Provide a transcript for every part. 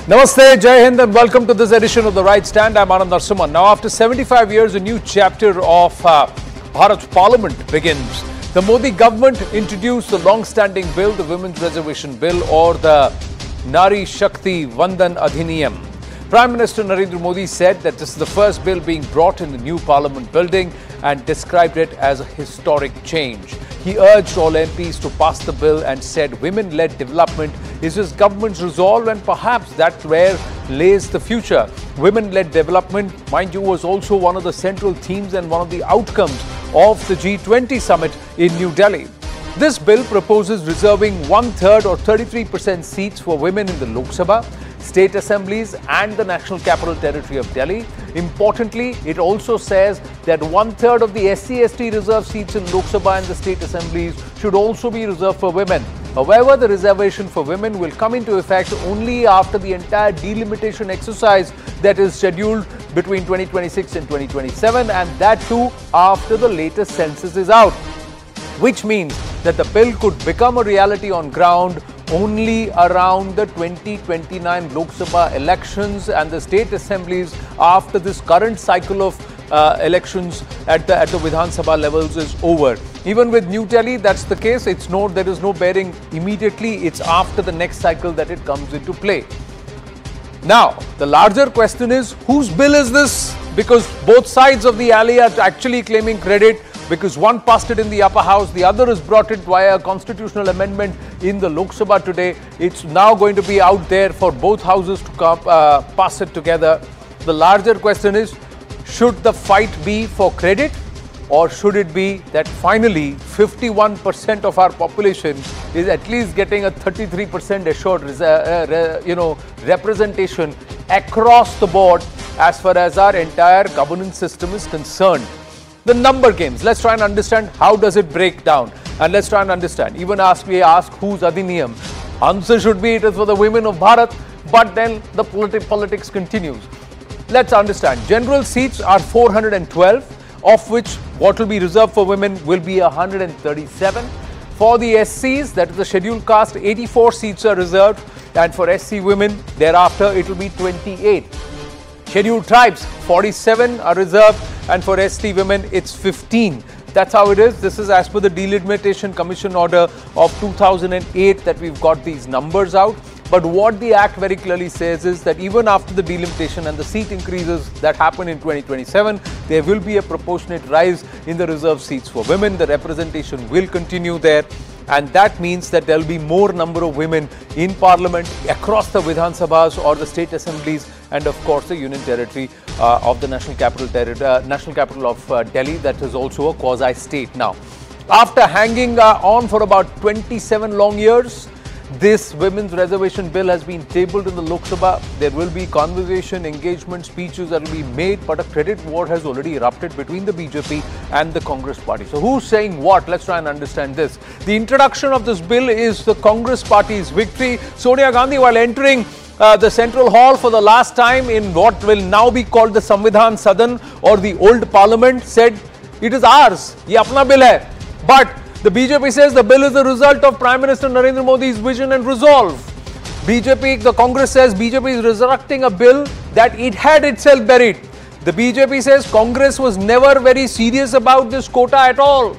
Namaste, Jai Hind, and welcome to this edition of The Right Stand. I'm Anand Narasimhan. Now, after 75 years, a new chapter of Bharat's Parliament begins. The Modi government introduced the long-standing bill, the Women's Reservation Bill, or the Nari Shakti Vandan Adhiniyam. Prime Minister Narendra Modi said that this is the first bill being brought in the new Parliament building and described it as a historic change. He urged all MPs to pass the bill and said women-led development is his government's resolve, and perhaps that's where lays the future. Women-led development, mind you, was also one of the central themes and one of the outcomes of the G20 summit in New Delhi. This bill proposes reserving 1/3 or 33% seats for women in the Lok Sabha, state assemblies and the National Capital Territory of Delhi. Importantly, it also says that 1/3 of the SC/ST reserved seats in Lok Sabha and the state assemblies should also be reserved for women. However, the reservation for women will come into effect only after the entire delimitation exercise that is scheduled between 2026 and 2027, and that too after the latest census is out, which means that the bill could become a reality on ground only around the 2029 Lok Sabha elections and the state assemblies after this current cycle of elections at the Vidhan Sabha levels is over. Even with New Delhi, that's the case. There is no bearing immediately. It's after the next cycle that it comes into play. Now, the larger question is, whose bill is this? Because both sides of the alley are actually claiming credit, because one passed it in the upper house, the other has brought it via a constitutional amendment in the Lok Sabha today. It's now going to be out there for both houses to pass it together. The larger question is, should the fight be for credit, or should it be that finally 51% of our population is at least getting a 33% assured representation across the board as far as our entire governance system is concerned? The number games, let's try and understand how does it break down, and let's try and understand. Even as we ask who's Adhiniyam, answer should be it is for the women of Bharat, but then the politics continues. Let's understand. General seats are 412, of which what will be reserved for women will be 137. For the SCs, that is the scheduled caste, 84 seats are reserved, and for SC women thereafter it will be 28. Scheduled tribes, 47 are reserved, and for ST women it's 15. That's how it is. This is as per the Delimitation Commission order of 2008 that we've got these numbers out. But what the Act very clearly says is that even after the delimitation and the seat increases that happen in 2027, there will be a proportionate rise in the reserved seats for women. The representation will continue there, and that means that there will be more number of women in Parliament across the Vidhan Sabhas or the state assemblies, and of course the Union Territory of the National Capital of Delhi, that is also a quasi-state now. After hanging on for about 27 long years, this Women's Reservation Bill has been tabled in the Lok Sabha. There will be conversation, engagement, speeches that will be made, but a credit war has already erupted between the BJP and the Congress party. So who's saying what? Let's try and understand this. The introduction of this bill is the Congress party's victory. Sonia Gandhi, while entering the Central Hall for the last time in what will now be called the Samvidhan Sadan or the old Parliament, said, "It is ours, ye apna bill hai." But the BJP says the bill is the result of Prime Minister Narendra Modi's vision and resolve. The Congress says BJP is resurrecting a bill that it had itself buried. The BJP says Congress was never very serious about this quota at all.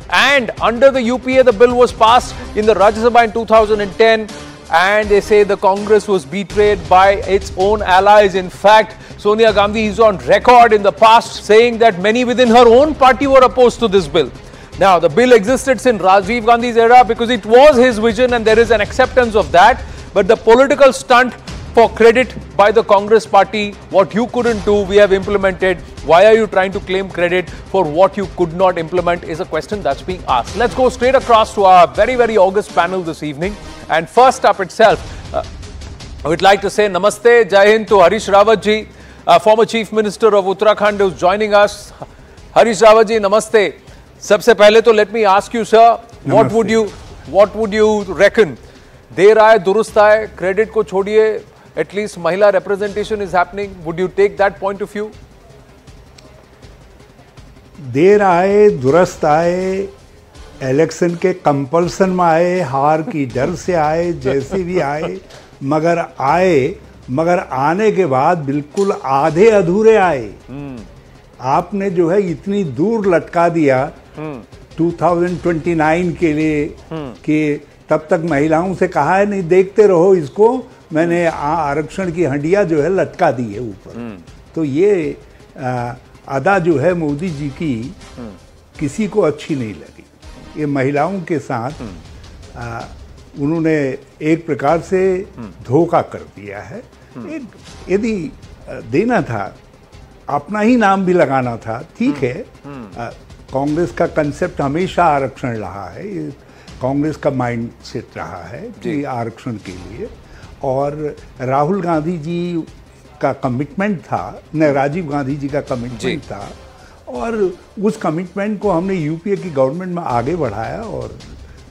And under the UPA, the bill was passed in the Rajya Sabha in 2010. And they say the Congress was betrayed by its own allies. In fact, Sonia Gandhi is on record in the past saying that many within her own party were opposed to this bill. Now, the bill existed since Rajiv Gandhi's era because it was his vision and there is an acceptance of that. But the political stunt for credit by the Congress party, what you couldn't do, we have implemented. Why are you trying to claim credit for what you could not implement is a question that's being asked. Let's go straight across to our very, very august panel this evening. And first up itself, I would like to say Namaste, Jai Hind to Harish Rawat ji, former Chief Minister of Uttarakhand, who's joining us. Harish Rawat ji, Namaste. सबसे पहले तो let me ask you, sir, what would you reckon? देर आए दुरुस्त आए, credit को छोड़िए, at least महिला representation is happening. Would you take that point of view? देर आए दुरुस्त आए, इलेक्शन के कंपल्सन में आए, हार की डर से आए, जैसे भी आए, मगर आए मगर आने के बाद बिल्कुल आधे अधूरे आए। आपने जो है इतनी दूर लटका दिया 2029 के लिए कि तब तक महिलाओं से कहा है नहीं देखते रहो इसको, मैंने आरक्षण की हंडिया जो है लटका दी है ऊपर। तो ये अदा जो है मोदी जी की किसी को अच्छी नहीं लगी। ये महिलाओं के साथ उन्होंने एक प्रकार से धोखा कर दिया है। यदि देना था, अपना ही नाम भी लगाना था, ठीक है। कांग्रेस का कंसेप्ट हमेशा आरक्षण रहा है, ये कांग्रेस का माइंड सेट रहा है कि आरक्षण के लिए। और राहुल गांधी जी का कमिटमेंट था, न राजीव गांधी जी का कमिटमेंट था, और उस कमिटमेंट को हमने यूपीए की गवर्नमेंट में आगे बढ़ाया और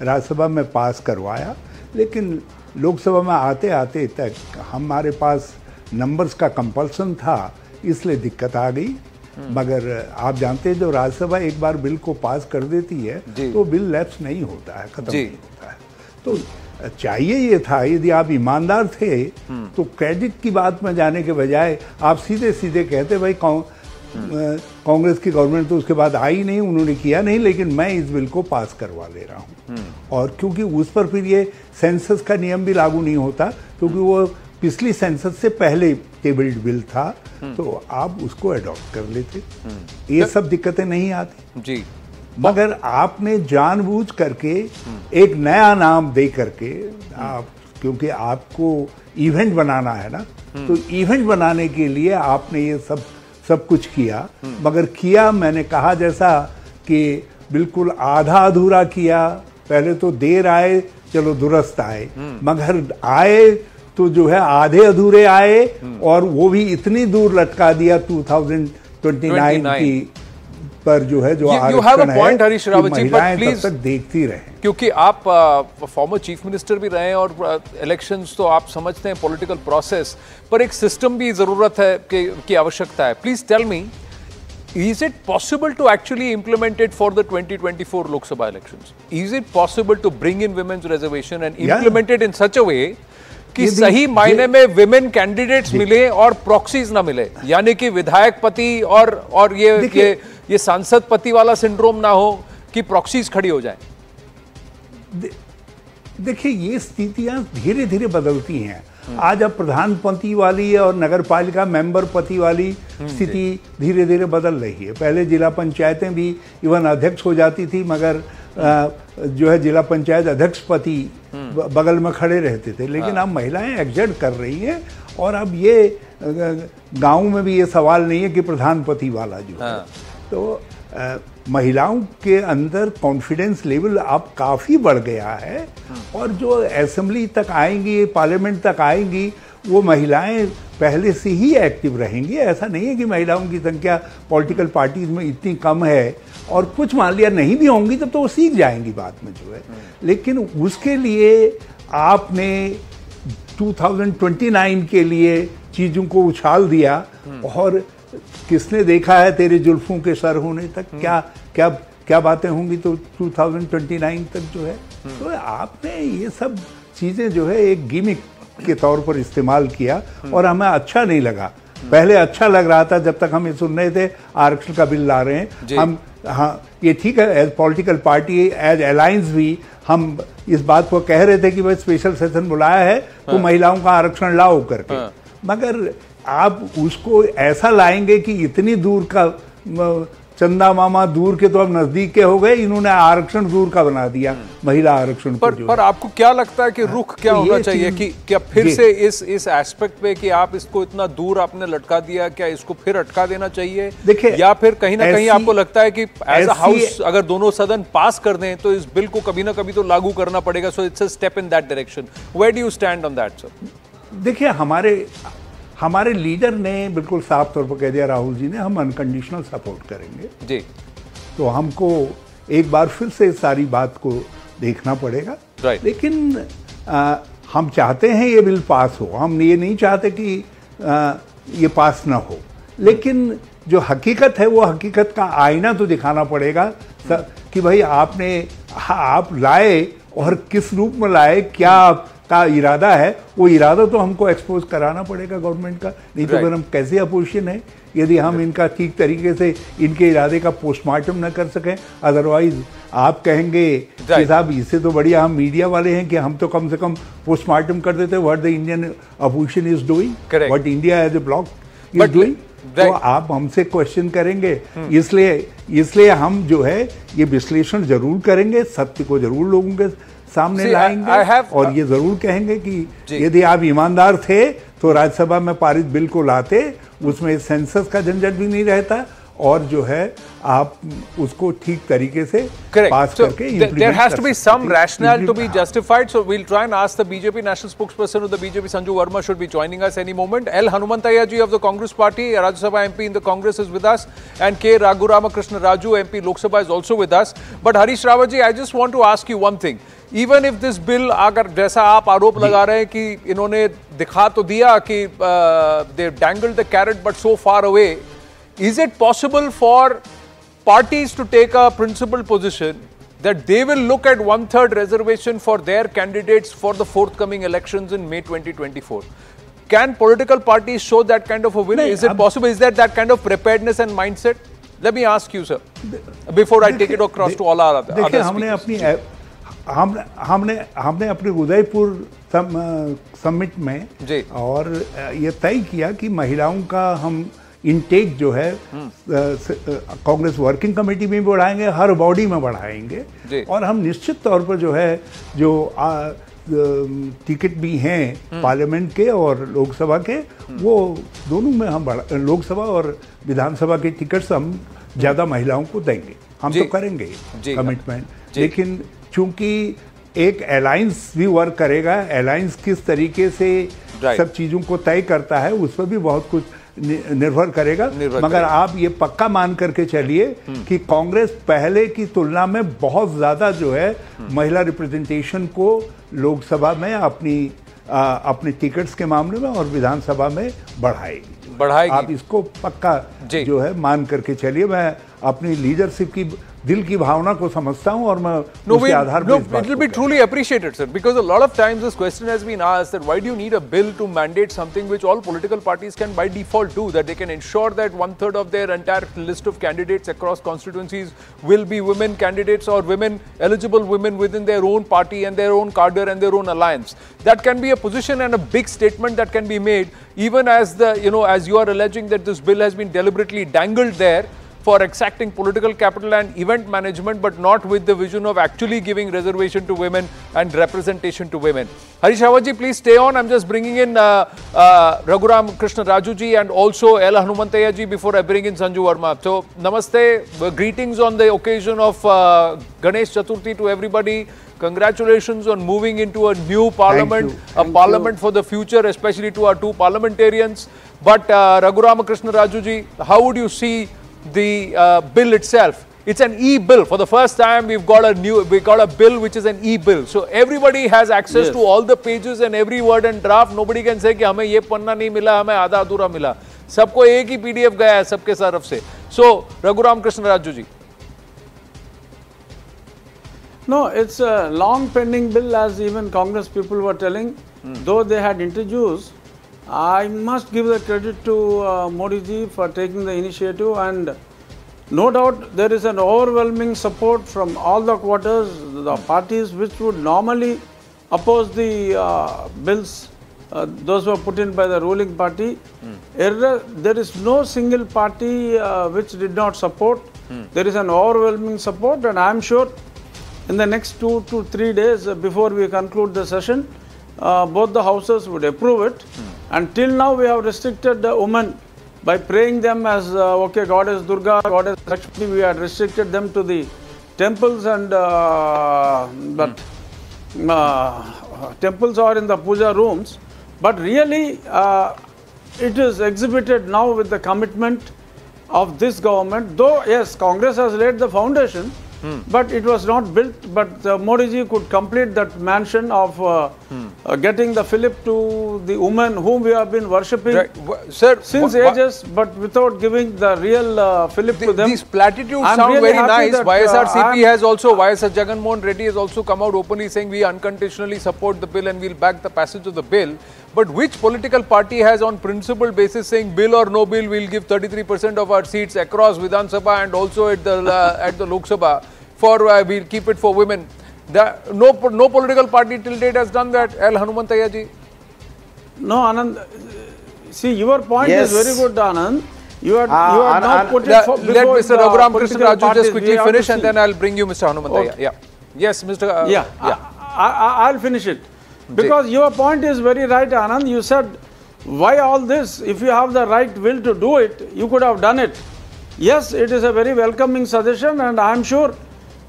राज्यसभा में पास करवाया। लेकिन लोकसभा में आते आते तक हमारे पास नंबर्स का कंपल्सन था, इसलिए दिक्कत आ गई। मगर आप जानते हैं जो राज्यसभा एक बार बिल को पास कर देती है तो बिल लैप्स नहीं होता है, खत्म नहीं होता है। तो चाहिए ये था, यदि आप ईमानदार थे तो क्रेडिट की बात में जाने के बजाय आप सीधे सीधे कहते भाई कांग्रेस की गवर्नमेंट तो उसके बाद आई नहीं, उन्होंने किया नहीं, लेकिन मैं इस बिल को पास करवा ले रहा हूँ। और क्योंकि उस पर फिर ये सेंसस का नियम भी लागू नहीं होता, क्योंकि वो पिछली सेंसस से पहले टेबल्ड बिल था, तो आप उसको अडॉप्ट कर लेते, ये सब दिक्कतें नहीं आती जी। मगर आपने जानबूझ करके एक नया नाम दे करके, आप क्योंकि आपको इवेंट बनाना है ना, तो इवेंट बनाने के लिए आपने ये सब कुछ किया। मगर किया, मैंने कहा जैसा कि बिल्कुल आधा अधूरा किया। पहले तो देर आए, चलो दुरुस्त आए, मगर आए तो जो है आधे अधूरे आए, और वो भी इतनी दूर लटका दिया 2029 की पर जो है जो आरक्षण है कि महिलाएं तब तक देखती रहे। क्योंकि आप फॉर्मर चीफ मिनिस्टर भी रहे हैं और इलेक्शंस तो आप समझते हैं पॉलिटिकल प्रोसेस, पर एक सिस्टम भी जरूरत है की आवश्यकता है। Please tell me, is it possible to actually implement it for the 2024 Lok Sabha elections? Is it possible to bring in women's reservation and implement it in such a way कि सही मायने में विमेन कैंडिडेट्स मिले और proxies ना मिले, यानी कि विधायक पति और ये सांसद पति वाला सिंड्रोम ना हो कि प्रॉक्सीज खड़ी हो जाए? देखिए, ये स्थितियां धीरे धीरे बदलती हैं। आज अब प्रधानपति वाली और नगर पालिका मेंबर पति वाली स्थिति धीरे धीरे बदल रही है। पहले जिला पंचायतें भी इवन अध्यक्ष हो जाती थी, मगर जो है जिला पंचायत अध्यक्ष पति बगल में खड़े रहते थे। लेकिन अब महिलाएं एग्जिट कर रही हैं, और अब ये गांव में भी ये सवाल नहीं है कि प्रधानपति वाला जो है। तो महिलाओं के अंदर कॉन्फिडेंस लेवल अब काफ़ी बढ़ गया है, और जो असेंबली तक आएंगी, पार्लियामेंट तक आएंगी, वो महिलाएं पहले से ही एक्टिव रहेंगी। ऐसा नहीं है कि महिलाओं की संख्या पॉलिटिकल पार्टीज में इतनी कम है, और कुछ मान लिया नहीं भी होंगी तब तो वो सीख जाएंगी बाद में जो है। लेकिन उसके लिए आपने 2029 के लिए चीज़ों को उछाल दिया, और किसने देखा है तेरे जुल्फों के सर होने तक, क्या बातें होंगी तो 2029 तक जो है। तो आपने ये सब चीज़ें जो है एक गिमिक के तौर पर इस्तेमाल किया, और हमें अच्छा नहीं लगा। पहले अच्छा लग रहा था जब तक हम ये सुन रहे थे आरक्षण का बिल ला रहे हैं हम। हाँ, ये ठीक है, as political party, as alliance भी हम इस बात को कह रहे थे कि भाई स्पेशल सेशन बुलाया है तो महिलाओं का आरक्षण लाओ करके। मगर आप उसको ऐसा लाएंगे कि इतनी दूर का, चंदा मामा दूर के तो अब नजदीक के हो गए, इन्होंने आरक्षण दूर का बना दिया, महिला आरक्षण पर आपको क्या लगता है कि रुख क्या होना चाहिए कि क्या फिर से इस एस्पेक्ट पे कि आप इसको इतना दूर आपने लटका दिया, क्या इसको फिर अटका देना चाहिए? देखिए, या फिर कहीं ना कहीं आपको लगता है कि एज अ हाउस अगर दोनों सदन पास कर दें तो इस बिल को कभी ना कभी तो लागू करना पड़ेगा, so it's a step in that direction. Where do you stand on that sir? देखिए, हमारे लीडर ने बिल्कुल साफ तौर पर कह दिया, राहुल जी ने, हम अनकंडीशनल सपोर्ट करेंगे जी। तो हमको एक बार फिर से सारी बात को देखना पड़ेगा। लेकिन हम चाहते हैं ये बिल पास हो, हम ये नहीं चाहते कि ये पास ना हो। लेकिन जो हकीकत है वो हकीकत का आईना तो दिखाना पड़ेगा कि भाई आप लाए और किस रूप में लाए, क्या का इरादा है, वो इरादा तो हमको एक्सपोज कराना पड़ेगा गवर्नमेंट का, नहीं तो फिर हम कैसे अपोजिशन है यदि हम इनका ठीक तरीके से इनके इरादे का पोस्टमार्टम न कर सकें। अदरवाइज आप कहेंगे कि साहब इससे तो बढ़िया हम मीडिया वाले हैं कि हम तो कम से कम पोस्टमार्टम कर देते what the Indian opposition is doing, what India as a bloc is doing. तो आप हमसे क्वेश्चन करेंगे, इसलिए हम जो है ये विश्लेषण जरूर करेंगे, सत्य को जरूर लोगों के सामने लाएंगे और ये जरूर कहेंगे कि यदि आप ईमानदार थे तो राज्यसभा में पारित बिल को लाते, उसमें सेंसस का झंझट भी नहीं रहता और जो है आप उसको ठीक तरीके से पास करके there has to be some rationale to be justified. So we'll try and ask the BJP national spokesperson of the BJP, Sanju Verma, should be joining us any moment. L. Hanumantayya ji of the Congress party, Rajya Sabha MP in the Congress, is with us, and K. Raguramakrishna Raju, MP Lok Sabha, is also with us. But Harish Rawat ji, I just want to ask you one thing. Even if this bill, अगर जैसा आप आरोप लगा रहे हैं कि इन्होंने दिखा तो दिया कि they dangled the carrot but so far away, is it possible for parties to take a principled position that they will look at 1/3 reservation for their candidates for the forthcoming elections in May 2024? Can political parties show that kind of a will? Is it possible? Is there that kind of preparedness and mindset? Let me ask you, sir, before I take it across to all our other speakers. हमने अपने Udaipur summit में और ये तय किया कि महिलाओं का हम इनटेक जो है कांग्रेस वर्किंग कमेटी में बढ़ाएंगे, हर बॉडी में बढ़ाएंगे और हम निश्चित तौर पर जो है जो टिकट भी हैं पार्लियामेंट के और लोकसभा के, वो दोनों में हम लोकसभा और विधानसभा के टिकट्स हम ज़्यादा महिलाओं को देंगे, हम तो करेंगे कमिटमेंट। लेकिन चूंकि एक अलायंस भी वर्क करेगा, अलायंस किस तरीके से सब चीज़ों को तय करता है उस पर भी बहुत कुछ निर्भर करेगा। मगर आप ये पक्का मान करके चलिए कि कांग्रेस पहले की तुलना में बहुत ज़्यादा जो है महिला रिप्रेजेंटेशन को लोकसभा में अपनी टिकट्स के मामले में और विधानसभा में बढ़ाएगी। आप इसको पक्का जो है मान करके चलिए। मैं अपनी लीडरशिप की दिल की भावना को समझता हूं और मैं उसके आधार पर इस बात को it will be truly appreciated, sir, because a lot of times this question has been asked that why do you need a bill to mandate something which all political parties can by default do, that they can ensure that 1/3 of their entire list of candidates across constituencies will be women candidates or women, eligible women within their own party and their own cadre and their own alliance. That can be a position and a big statement that can be made, even as as you are alleging that this bill has been deliberately dangled there for exacting political capital and event management, but not with the vision of actually giving reservation to women and representation to women. Harish Rawat ji, please stay on. I'm just bringing in Raghuram Krishna Raju ji and also L. Hanumantayya ji before I bring in Sanju Verma. So, namaste. Greetings on the occasion of Ganesh Chaturthi to everybody. Congratulations on moving into a new parliament, a parliament for the future, especially to our two parliamentarians. But Raghuram Krishna Raju ji, how would you see the bill itself? It's an e-bill. For the first time, we got a bill which is an e-bill. So everybody has access to all the pages and every word and draft. Nobody can say कि हमें ये पन्ना नहीं मिला, हमें आधा अधूरा मिला. सबको एक ही PDF गया है सबके तरफ से. So Raghuram Krishna Raju ji. No, it's a long pending bill, as even Congress people were telling. Though they had introduced, I must give the credit to Modi ji for taking the initiative, and no doubt there is an overwhelming support from all the quarters, the parties which would normally oppose the bills, those who are put in by the ruling party. There is no single party which did not support. There is an overwhelming support, and I am sure in the next 2 to 3 days before we conclude the session, both the houses would approve it. Until now, we have restricted the women by praying them as okay, Goddess Durga, Goddess Lakshmi. We had restricted them to the temples, and temples are in the puja rooms. But really, it is exhibited now with the commitment of this government. Though yes, Congress has laid the foundation, but it was not built. But Modi ji could complete that mansion of getting the Philip to the women whom we have been worshipping Sir, since ages, but without giving the real Philip to them. These platitudes I'm sound really very happy nice. that, YSRCP has also, YSR Jagan Mohan Reddy has also come out openly saying we unconditionally support the bill and we'll back the passage of the bill. But which political party has on principle basis saying bill or no bill, we'll give 33% of our seats across Vidhan Sabha and also at the Lok Sabha for we'll keep it for women. No political party till date has done that. L. Hanumantaya ji. No, Anand. See, your point is very good, Anand. You are not put it Let before Mr. Raghuram Krishna political Raju parties. just quickly finish and then I'll bring you Mr. Hanumantaya. Okay. Yeah. Yes, Mr. I'll finish it. Because your point is very right, Anand. You said, why all this? If you have the right will to do it, you could have done it. Yes, it is a very welcoming suggestion, and I am sure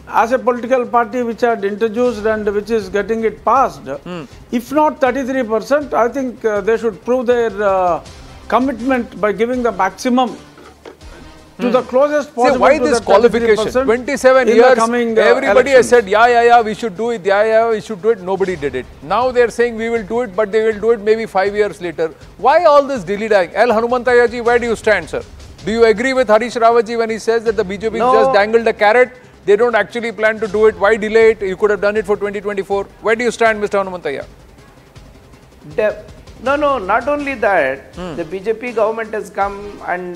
as a political party which had introduced and which is getting it passed, if not 33%, I think they should prove their commitment by giving the maximum to the closest possible. See, why to this the qualification? 27 years, everybody has said, yeah, we should do it, we should do it. Nobody did it. Now they are saying we will do it, but they will do it maybe 5 years later. Why all this dilly-dallying? L. Hanumantaya ji, where do you stand, sir? Do you agree with Harish Rawat ji when he says that the BJP just dangled a carrot? They don't actually plan to do it. Why delay it? You could have done it for 2024. Where do you stand, Mr. Hanumantaya? No, not only that, the BJP government has come and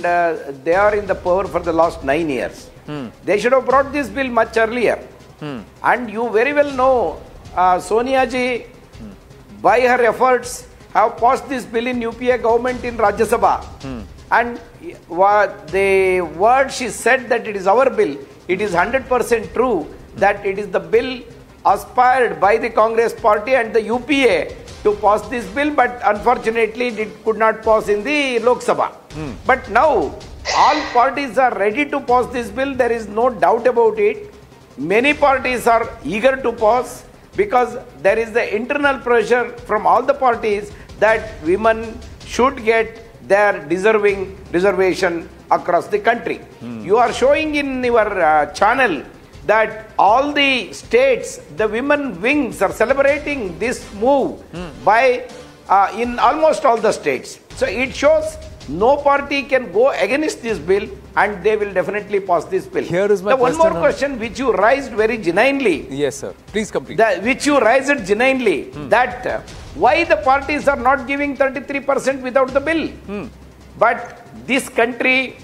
they are in the power for the last 9 years. They should have brought this bill much earlier. And you very well know, Sonia ji, by her efforts, have passed this bill in UPA government in Rajya Sabha. And the word she said that it is our bill, it is 100% true that it is the bill aspired by the Congress party and the UPA to pass this bill, but unfortunately it could not pass in the Lok Sabha. But now all parties are ready to pass this bill. There is no doubt about it. Many parties are eager to pass because there is the internal pressure from all the parties that women should get their deserving reservation across the country. You are showing in your channel that all the states, the women wings are celebrating this move by in almost all the states. So it shows no party can go against this bill and they will definitely pass this bill. Here is my one more question which you raised very genuinely. Yes, sir. Please complete. Which you raised genuinely, that why the parties are not giving 33% without the bill. But this country,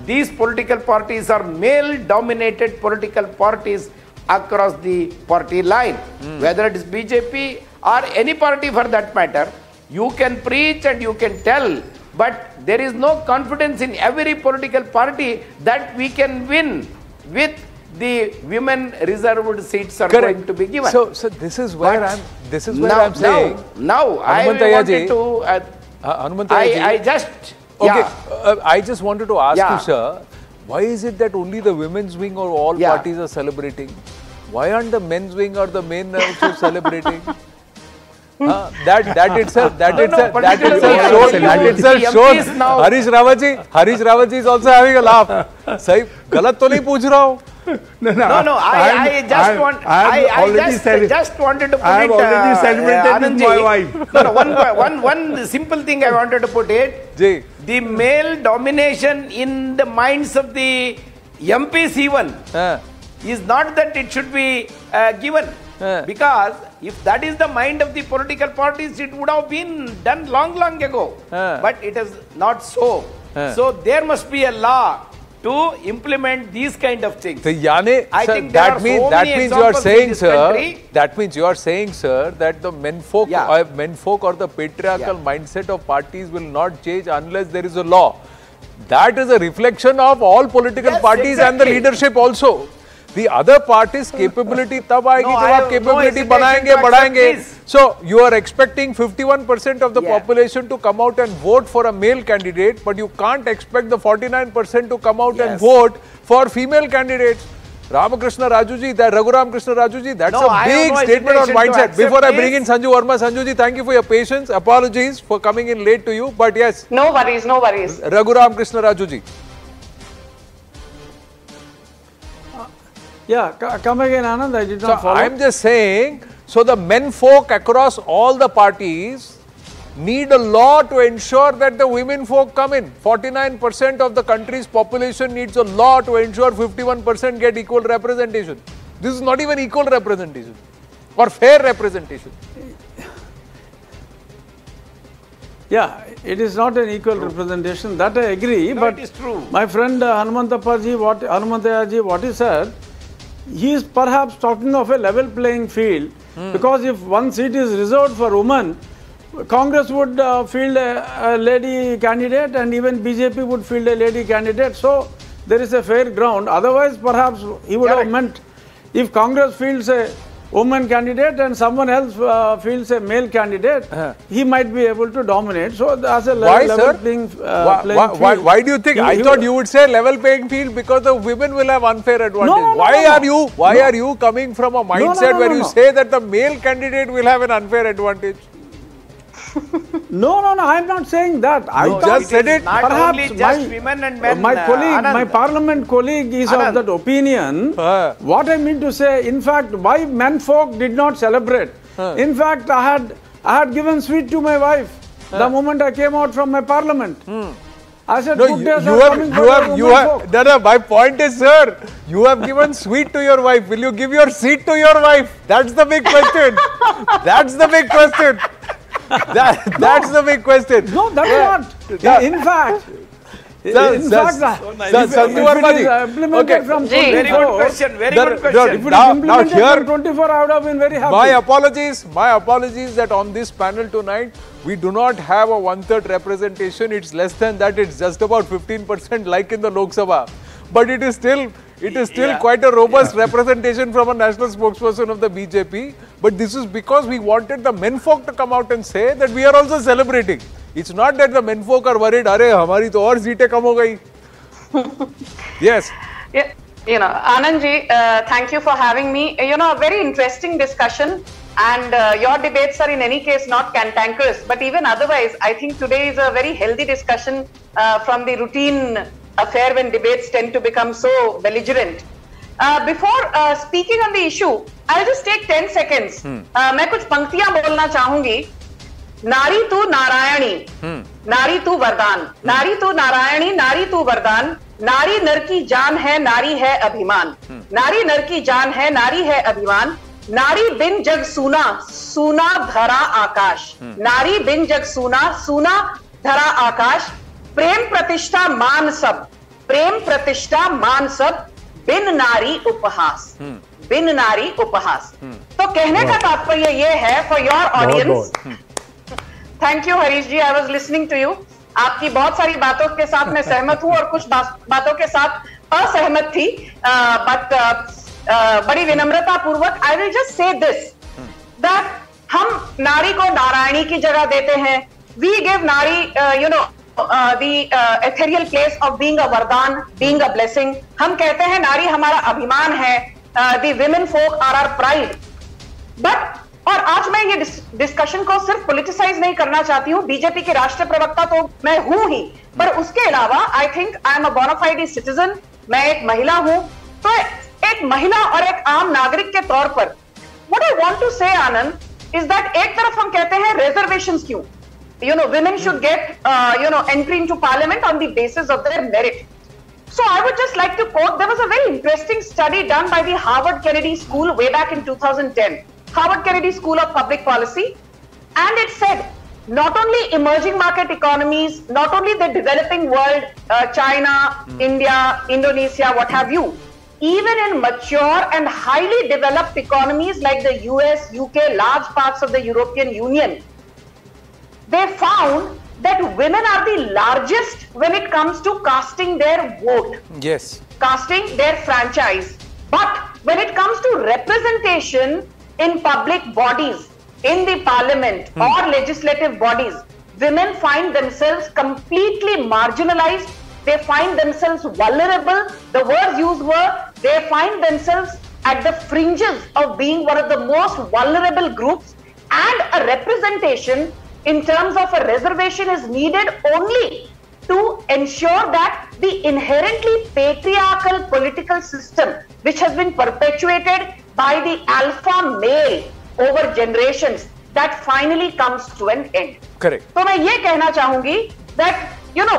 these political parties are male-dominated political parties across the party line. Whether it is BJP or any party for that matter, you can preach and you can tell, but there is no confidence in every political party that we can win with the women reserved seats are going to be given. So this is where I'm saying. Now I wanted to. I just. Okay, I just wanted to ask you, sir, why is it that only the women's wing or all parties are celebrating? Why aren't the men's wing or the men also celebrating? That itself shows. Harish Rawat ji is also having a laugh. Sahi, galat to nahi pooch raha hu. No. I just wanted to put it. I have already celebrated with my wife. No, one simple thing I wanted to put it. The male domination in the minds of the MPs even is not that it should be given. Because if that is the mind of the political parties, it would have been done long ago. But it is not so. So there must be a law to implement these kind of things. So, that means you are saying, sir, that the menfolk or the patriarchal mindset of parties will not change unless there is a law. That is a reflection of all political parties and the leadership also. The other party's capability tab aayegi jab aap capability badhayenge. So you are expecting 51% of the population to come out and vote for a male candidate, but you can't expect the 49% to come out and vote for female candidates. Ramakrishna Rajuji, Raghuram Krishna Rajuji, that's a big statement on mindset. Before I bring in Sanju Verma, Sanjuji, thank you for your patience. Apologies for coming in late to you, but yes. No worries. Raghuram Krishna Rajuji. Yeah, come again, Anand. I did not follow. I'm just saying, so the men folk across all the parties need a law to ensure that the women folk come in. 49% of the country's population needs a law to ensure 51% get equal representation. This is not even equal representation or fair representation. Yeah, it is not an equal representation, that I agree. No, but it is true. My friend Hanumantayaji, what he said, he is perhaps talking of a level playing field, because if one seat is reserved for women, Congress would field a lady candidate and even BJP would field a lady candidate. So there is a fair ground. Otherwise, perhaps he would have meant if Congress fields a woman candidate and someone else fields a male candidate, he might be able to dominate. So as a level playing field. Why do you think? I thought you would say level playing field because the women will have unfair advantage. Why are you coming from a mindset where you say that the male candidate will have an unfair advantage? No, I am not saying that. I just said it. Not only just women and men. My colleague, Anand. my parliament colleague is of that opinion. What I mean to say, in fact, why men folk did not celebrate. In fact, I had given sweet to my wife the moment I came out from my parliament. I said, No, my point is, sir, you have given sweet to your wife. Will you give your seat to your wife? That's the big question. That's the big question. That's the big question. No, that's not. In fact, implemented from 24. Very good question. Very good question. If it is implemented from 24, I would have been very happy. My apologies that on this panel tonight, we do not have a 1/3 representation. It's less than that. It's just about 15% like in the Lok Sabha. But it is still quite a robust representation from a national spokesperson of the BJP. But this is because we wanted the men folk to come out and say that we are also celebrating. It's not that the men folk are worried, "Arey, hamari to aur seatein kam ho gayi." Yes. Yeah, Anandji, thank you for having me. A very interesting discussion, and your debates are in any case not cantankerous, but even otherwise, I think today is a very healthy discussion from the routine affair when debates tend to become so belligerent. Before speaking on the issue, I'll just take 10 seconds. मैं कुछ पंक्तियां बोलना चाहूंगी. नारी तू नारायणी, नारी तू वरदान, नारी तू नारायणी, नारी तू वरदान, नारी नर की जान है, नारी है अभिमान, नारी नर की जान है, नारी है अभिमान, नारी बिन जग सूना, सूना धरा आकाश, नारी बिन जग सूना, सूना धरा आकाश, प्रेम प्रतिष्ठा मान सब, प्रेम प्रतिष्ठा मान सब, बिन नारी उपहास, बिन नारी उपहास. तो कहने का तात्पर्य ये है for your audience. Thank you Harish ji, I was listening to you. आपकी बहुत सारी बातों के साथ मैं सहमत हूं और कुछ बातों के साथ असहमत थी, बट बड़ी विनम्रता पूर्वक I will just say this, that हम नारी को नारायणी की जगह देते हैं. वी गिव नारी the ethereal place of being a vardhan, being a blessing. हम कहते हैं नारी हमारा अभिमान है, the women folk are our pride. But और आज मैं ये डिस्कशन को सिर्फ पॉलिटिसाइज नहीं करना चाहती हूँ. बीजेपी के राष्ट्रीय प्रवक्ता तो मैं हूं ही, पर उसके अलावा I think I am a bona fide citizen. मैं एक महिला हूं, तो एक महिला और एक आम नागरिक के तौर पर व्हाट आई वांट टू से आनंद इज दैट एक तरफ हम कहते हैं रिजर्वेशंस क्यों, women should get entry into parliament on the basis of their merit. So I would just like to quote, there was a very interesting study done by the Harvard Kennedy School way back in 2010. Harvard Kennedy School of Public Policy, and it said not only emerging market economies, not only the developing world, China, India, Indonesia, what have you, even in mature and highly developed economies like the US, UK, large parts of the European Union, they found that women are the largest when it comes to casting their vote. Yes. Casting their franchise. But when it comes to representation in public bodies, in the parliament or legislative bodies, women find themselves completely marginalized. They find themselves vulnerable. The words used were, they find themselves at the fringes of being one of the most vulnerable groups, and a representation in terms of a reservation is needed only to ensure that the inherently patriarchal political system which has been perpetuated by the alpha male over generations, that finally comes to an end. Correct. तो मैं ये कहना चाहूंगी that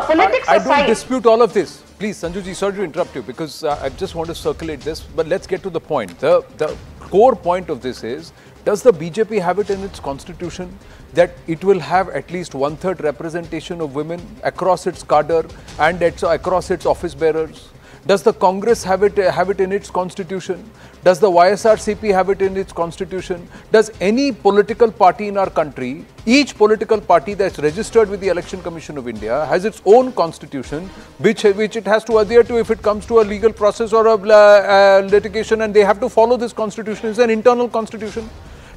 politics I aside, don't dispute all of this. Please, Sanjuji, sorry to interrupt you because I just want to circulate this, but let's get to the point. The core point of this is, does the BJP have it in its constitution that it will have at least 1/3 representation of women across its cadre and across its office bearers? Does the Congress have it in its constitution? Does the YSRCP have it in its constitution? Does any political party in our country, each political party that's registered with the Election Commission of India, has its own constitution which it has to adhere to if it comes to a legal process or a litigation, and they have to follow this constitution? It's an internal constitution.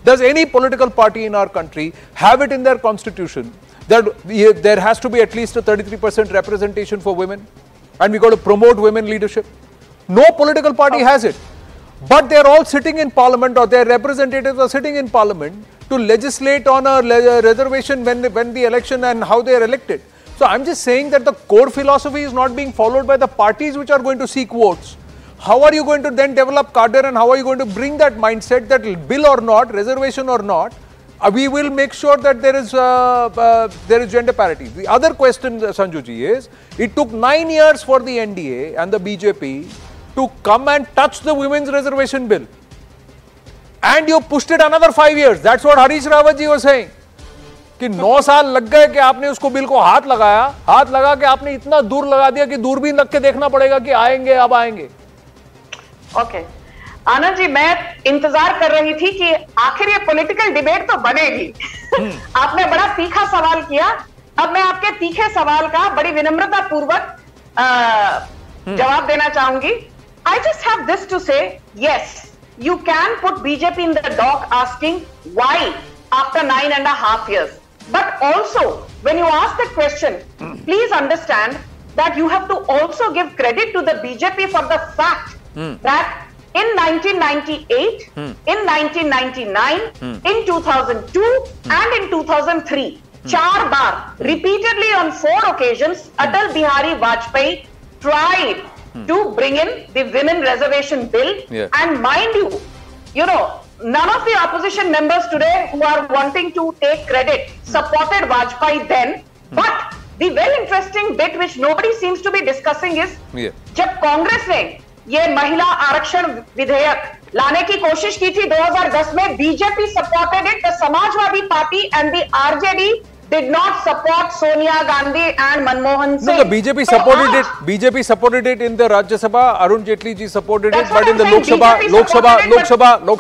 Does any political party in our country have it in their constitution that there has to be at least a 33% representation for women? And we got to promote women leadership. No political party has it. But they're all sitting in parliament, or their representatives are sitting in parliament to legislate on a reservation when the election and how they are elected. So I'm just saying that the core philosophy is not being followed by the parties which are going to seek votes. How are you going to then develop cadre, and how are you going to bring that mindset that bill or not, reservation or not, we will make sure that there is gender parity. The other question, Sanjuji, is it took 9 years for the NDA and the BJP to come and touch the women's reservation bill, and you pushed it another 5 years. That's what Harish Rawat ji was saying. कि 9 साल लग गए कि आपने उसको bill को हाथ लगा के आपने इतना दूर लगा दिया कि दूरबीन रख के देखना पड़ेगा कि आएंगे, अब आएंगे. ओके आनंद जी, मैं इंतजार कर रही थी कि आखिर ये पॉलिटिकल डिबेट तो बनेगी. आपने बड़ा तीखा सवाल किया. अब मैं आपके तीखे सवाल का बड़ी विनम्रता पूर्वक जवाब देना चाहूंगी. I just have this to say, yes, you can put BJP in the dock asking why after 9.5 years. But also, when you ask that question, please understand that you have to also give credit to the BJP for the fact that in 1998, in 1999, in 2002, and in 2003, 4 bar, repeatedly on 4 occasions, Atal Bihari Vajpayee tried to bring in the Women Reservation Bill. Yeah. And mind you, none of the opposition members today who are wanting to take credit supported Vajpayee then. But the very interesting bit which nobody seems to be discussing is, जब कांग्रेस ने ये महिला आरक्षण विधेयक लाने की कोशिश की थी 2010 में, BJP supported it. The Samajwadi party and the RJD did not support Sonia Gandhi and Manmohan Singh. No, the BJP supported it. BJP supported it in the Rajya Sabha. Arun Jaitley ji supported it, but in the Lok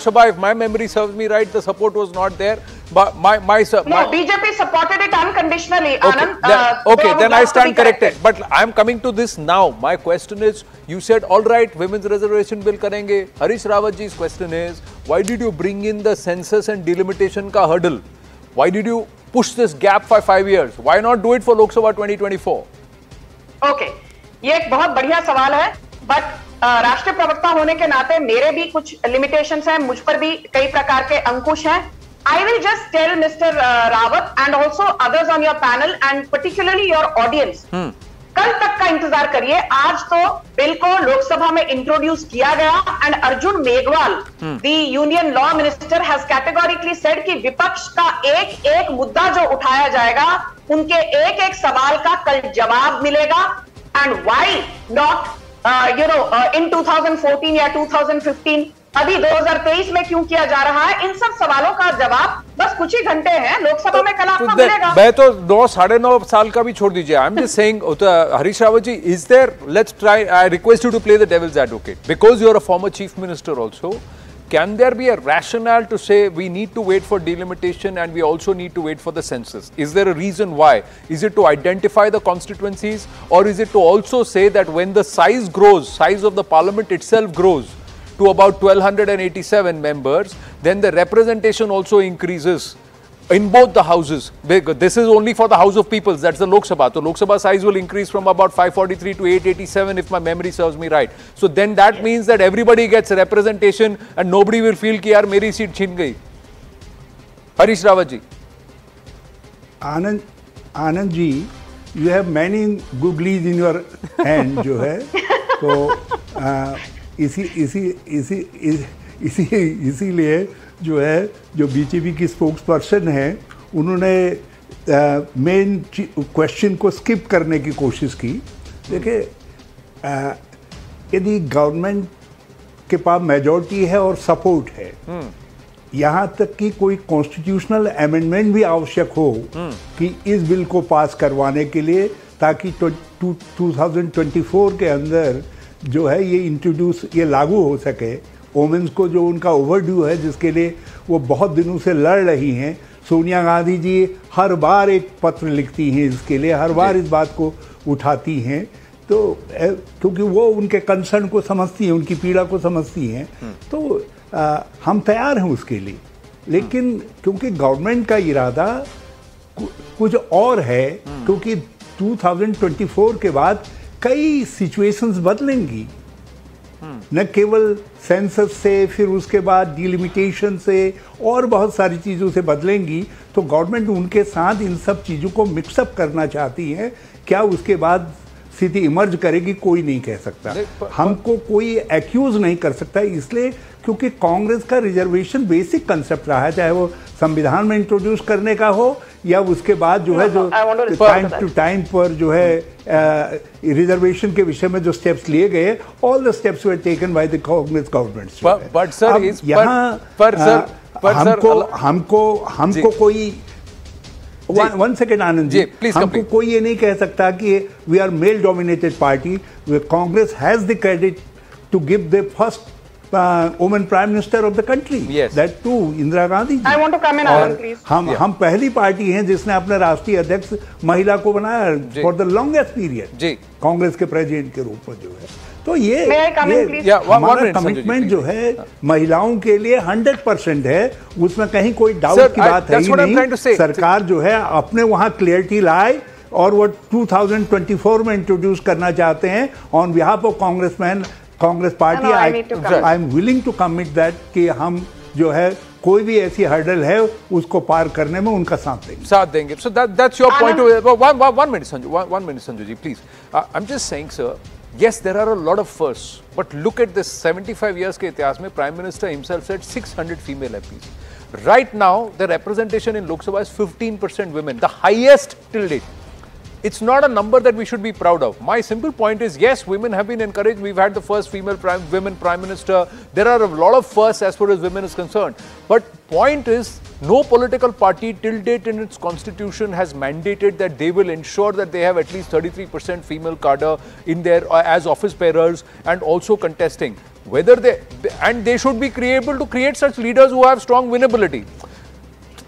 Sabha, if my memory serves me right, the support was not there. But no, BJP supported it unconditionally. Okay, Anand, then I stand corrected. But I am coming to this now. My question is, you said all right, women's reservation bill karenge. Harish Rawat ji's question is, why did you bring in the census and delimitation ka hurdle? Why did you push this gap for 5 years? Why not do it for Lok Sabha 2024? Okay, ये एक बहुत बढ़िया सवाल है. But राष्ट्रीय प्रवक्ता होने के नाते मेरे भी कुछ लिमिटेशंस हैं, मुझ पर भी कई प्रकार के अंकुश हैं. I will just tell Mr. Rawat and also others on your panel and particularly your audience, कल तक का इंतजार करिए. आज तो बिल को लोकसभा में इंट्रोड्यूस किया गया and Arjun Meghwal, the union law minister, has categorically said कि विपक्ष का एक एक मुद्दा जो उठाया जाएगा, उनके एक एक सवाल का कल जवाब मिलेगा. एंड व्हाई नॉट इन 2014 या 2015, अभी 2023 में क्यों किया जा रहा है? इन सब सवालों का जवाब बस कुछ ही घंटे हैं लोकसभा में कल आपको मिलेगा. मैं तो 9-9.5 साल का भी छोड़ दीजिए. I am just saying, Harish Rawat ji, is there, let's try, I request you to play the devil's advocate because you are a former chief minister also. Can there be a rationale to say we need to wait for delimitation and we also need to wait for the census? Is there a reason why? Is it to identify the constituencies, or is it to also say that when the size grows, size of the parliament itself grows to about 1287 members, then the representation also increases in both the houses? This is only for the House of Peoples, that's the Lok Sabha. So Lok Sabha size will increase from about 543 to 887 if my memory serves me right. So then that means that everybody gets representation and nobody will feel कि यार मेरी seat छीन गई. हरीश रावत जी. Anand ji, you have many googlies in your hand जो है, तो इसीलिए जो है, जो बीजेपी की स्पोक्स पर्सन है, उन्होंने मेन क्वेश्चन को स्किप करने की कोशिश की। देखिए, यदि गवर्नमेंट के पास मेजॉरिटी है और सपोर्ट है, यहाँ तक कि कोई कॉन्स्टिट्यूशनल अमेंडमेंट भी आवश्यक हो कि इस बिल को पास करवाने के लिए, ताकि 2024 के अंदर जो है ये लागू हो सके। वोमेन्स को जो उनका ओवरड्यू है, जिसके लिए वो बहुत दिनों से लड़ रही हैं, सोनिया गांधी जी हर बार एक पत्र लिखती हैं इसके लिए, हर बार इस बात को उठाती हैं, तो क्योंकि वो उनके कंसर्न को समझती हैं, उनकी पीड़ा को समझती हैं, तो हम तैयार हैं उसके लिए। लेकिन क्योंकि गवर्नमेंट का इरादा कुछ और है, क्योंकि 2024 के बाद कई सिचुएशंस बदलेंगी, न केवल सेंसस से, फिर उसके बाद डिलिमिटेशन से, और बहुत सारी चीज़ों से बदलेंगी। तो गवर्नमेंट उनके साथ इन सब चीज़ों को मिक्सअप करना चाहती है। क्या उसके बाद स्थिति इमर्ज करेगी, कोई नहीं कह सकता, हमको कोई एक्यूज नहीं कर सकता। इसलिए क्योंकि कांग्रेस का रिजर्वेशन बेसिक कंसेप्ट रहा है, चाहे वो संविधान में इंट्रोड्यूस करने का हो या उसके बाद जो है, जो टाइम टू टाइम पर जो है रिजर्वेशन के विषय में जो स्टेप्स लिए गए, all the steps were taken by the Congress government. But sir, हमको कोई वन सेकेंड आनंद जी, हमको कोई ये नहीं कह सकता कि we are male dominated party. Congress has the credit to give the first women prime minister of the country, that too Indira Gandhi ji. I want to come in, Anand, please. हम पहली पार्टी हैं जिसने अपने राष्ट्रीय अध्यक्ष महिला को बनाया for the longest period, Congress के प्रेसिडेंट के रूप में जो है। तो ये हमारा कमिटमेंट जो है महिलाओं के लिए 100% है, उसमें कहीं कोई डाउट की बात है ही नहीं। सरकार जो है अपने वहां क्लियरिटी लाए, और वो 2024 में इंट्रोड्यूस करना चाहते हैं on behalf of Congress party. I am willing to commit that कि हम जो है कोई भी ऐसी हर्डल है उसको पार करने में उनका साथ देंगे। So that's your point. One minute, Sanju ji, please. I'm just saying, sir. Yes, there are a lot of firsts, but look at this 75 years के इतिहास में Prime Minister himself said 600 female MPs. Right now, the representation in Lok Sabha is 15% women, the highest till date. It's not a number that we should be proud of. My simple point is, yes, women have been encouraged. We've had the first women prime minister. There are a lot of firsts as far as women is concerned. But point is, no political party till date in its constitution has mandated that they will ensure that they have at least 33% female cadre in there as office bearers and also contesting. They should be able to create such leaders who have strong winnability.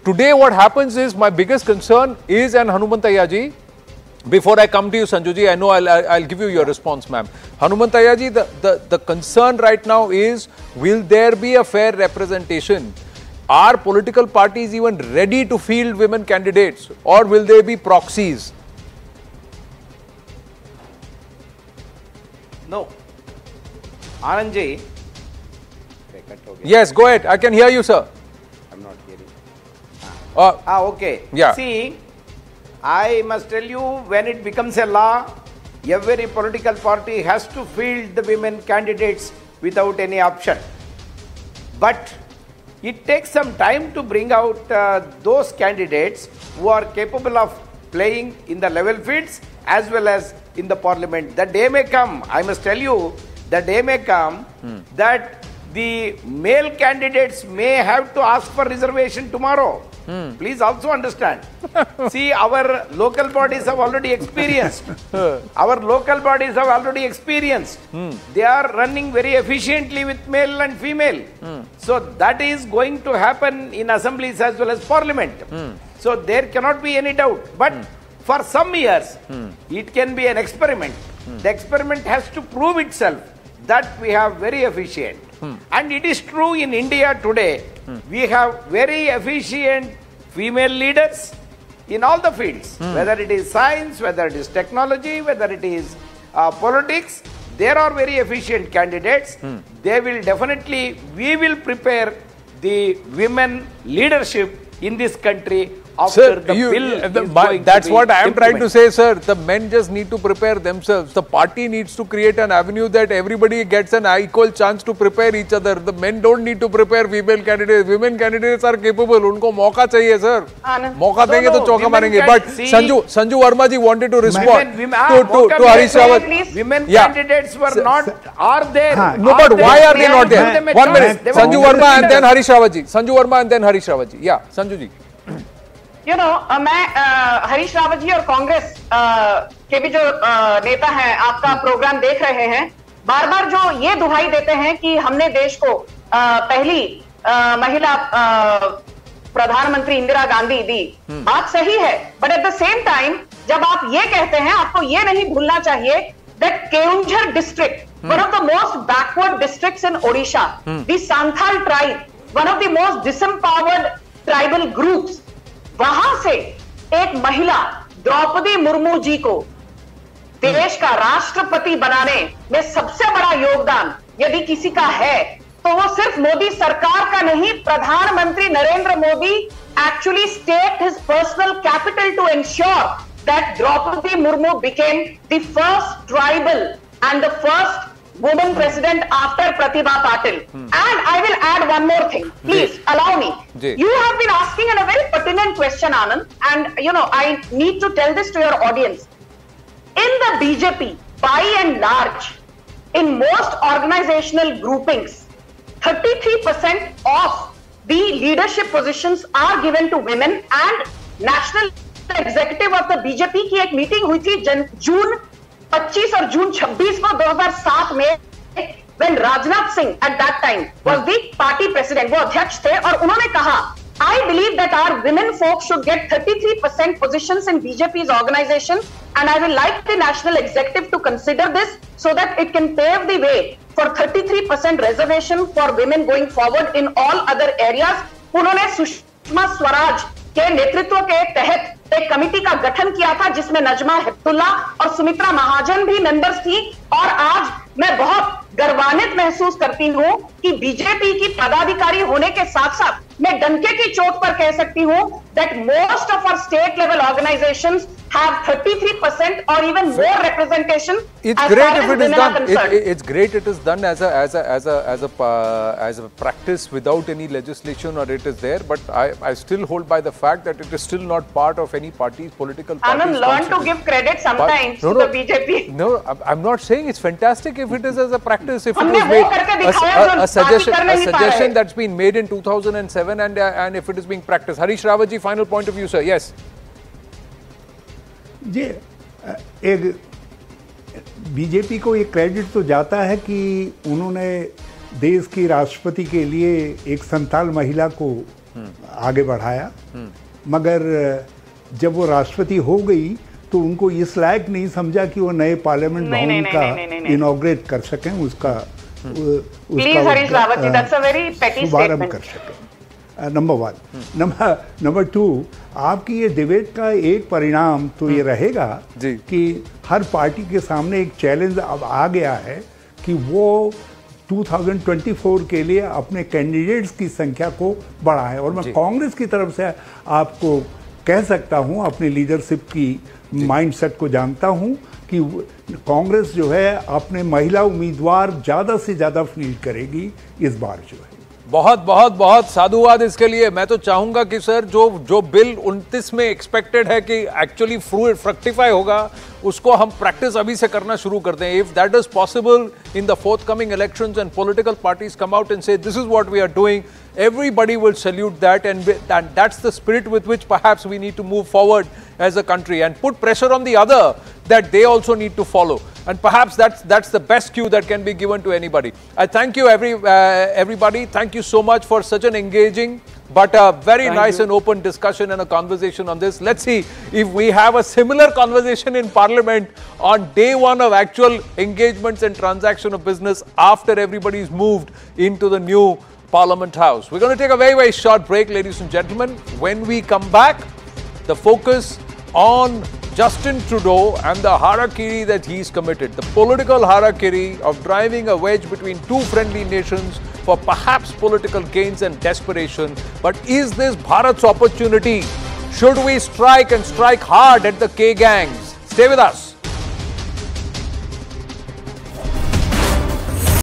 Today what happens is, my biggest concern is, and Hanumantaiah ji, before I come to you, Sanju ji, I know I'll give you your response, ma'am. Hanumantaiah ji, the concern right now is, will there be a fair representation? Are political parties even ready to field women candidates, or will they be proxies? No. Anand ji. Yes, go ahead. I can hear you, sir. I'm not hearing. Okay. Yeah. See, I must tell you, when it becomes a law, every political party has to field the women candidates without any option. But it takes some time to bring out those candidates who are capable of playing in the level fields as well as in the parliament. The day may come, I must tell you, the day may come that the male candidates may have to ask for reservation tomorrow. Please also understand. See, our local bodies have already experienced. Our local bodies have already experienced. They are running very efficiently with male and female. So that is going to happen in assemblies as well as parliament. So there cannot be any doubt. But for some years, it can be an experiment. The experiment has to prove itself that we have very efficient. And it is true in India today, we have very efficient female leaders in all the fields, whether it is science, whether it is technology, whether it is politics. There are very efficient candidates. They will definitely, we will prepare the women leadership in this country after Sir, the bill is going that's to be what I am trying to implemented. say, sir. The men just need to prepare themselves. The party needs to create an avenue that everybody gets an equal chance to prepare each other. The men don't need to prepare female candidates. Women candidates are capable. उनको मौका चाहिए, sir. मौका देंगे तो चौका मारेंगे. But Sanju Verma ji wanted to respond to Harish Rawat. Women candidates were not, are there. No, but why are they not there? 1 minute. Sanju Verma and then Harish Rawat ji. Sanju Verma and then Harish Rawat ji. Yeah, Sanju ji. You know, मैं हरीश रावत जी और कांग्रेस के भी जो नेता हैं आपका programme देख रहे हैं, बार बार जो ये दुहाई देते हैं कि हमने देश को पहली महिला प्रधानमंत्री इंदिरा गांधी दी. बात सही है, but at the same time जब आप ये कहते हैं, आपको ये नहीं भूलना चाहिए that Keonjhar district, one of the most backward districts in Odisha, the Santhal tribe, one of the most disempowered tribal groups, वहां से एक महिला द्रौपदी मुर्मू जी को देश का राष्ट्रपति बनाने में सबसे बड़ा योगदान यदि किसी का है तो वो सिर्फ मोदी सरकार का नहीं, प्रधानमंत्री Narendra Modi actually staked his personal capital to ensure that Draupadi Murmu became the first tribal and the first woman president after Pratibha Patil. And I will add one more thing. Please allow me. You have been asking a very pertinent question, Anand, and you know, I need to tell this to your audience. In the BJP, by and large, in most organizational groupings, 33% of the leadership positions are given to women, and National Executive of the BJP की एक meeting हुई थी जून 25 और जून 26 को 2007 में, when Rajnath Singh at that time was the party president, वो अध्यक्ष थे, और उन्होंने कहा, I believe that our women folk should get 33% positions in BJP's organization, and I will like the national executive to consider this so that it can pave the way for 33% reservation for women going forward in all other areas. उन्होंने सुषमा स्वराज के नेतृत्व के तहत एक committee का गठन किया था जिसमें नजमा हेप्तुल्ला और सुमित्रा महाजन भी मेंबर्स थी, और आज मैं बहुत गर्वान्वित महसूस करती हूं कि बीजेपी की पदाधिकारी होने के साथ साथ मैं डंके की चोट पर कह सकती हूं that most of our state level organisations have 33% or even more representation. It's great if it is done. It's great it is done as a practice without any legislation, or it is there. But I still hold by the fact that it is still not part of any party's political party's Anand, learn to give credit sometimes to the BJP. No, I'm not saying it's fantastic if it is as a practice. If it was made a suggestion that's been made in 2007 and if it is being practiced. Harish Rawat ji, final point of view, sir. Yes. जी, एक BJP को ये credit तो जाता है कि उन्होंने देश की राष्ट्रपति के लिए एक संथाल महिला को आगे बढ़ाया, मगर जब वो राष्ट्रपति हो गई तो उनको इस लायक नहीं समझा कि वो नए पार्लियामेंट भवन का इनॉग्रेट कर सकें, उसका शुभारंभ कर सकें. Number one. नंबर टू, आपकी ये डिबेट का एक परिणाम तो ये रहेगा कि हर पार्टी के सामने एक चैलेंज अब आ गया है कि वो 2024 के लिए अपने कैंडिडेट्स की संख्या को बढ़ाएं. और मैं कांग्रेस की तरफ से आपको कह सकता हूं, अपनी लीडरशिप की माइंडसेट को जानता हूं कि कांग्रेस जो है अपने महिला उम्मीदवार ज़्यादा से ज़्यादा फील्ड करेगी इस बार जो है. बहुत बहुत बहुत साधुवाद इसके लिए. मैं तो चाहूंगा कि सर जो बिल 29 में एक्सपेक्टेड है कि एक्चुअली फ्रक्टिफाई होगा, उसको हम प्रैक्टिस अभी से करना शुरू कर दें. If that is possible in the forthcoming elections and political parties come out and say this is what we are doing, everybody will salute that, and that's the spirit with which perhaps we need to move forward as a country and put pressure on the other that they also need to follow. And perhaps that's the best cue that can be given to anybody. I thank you everybody. Thank you so much for such an engaging but a very nice and open discussion and a conversation on this. Let's see if we have a similar conversation in Parliament on day one of actual engagements and transaction of business after everybody's moved into the new Parliament House. We're going to take a very, very short break, ladies and gentlemen. When we come back, the focus on Justin Trudeau and the harakiri that he's committed, the political harakiri of driving a wedge between two friendly nations for perhaps political gains and desperation. But is this Bharat's opportunity Should we strike and strike hard at the K gangs? Stay with us.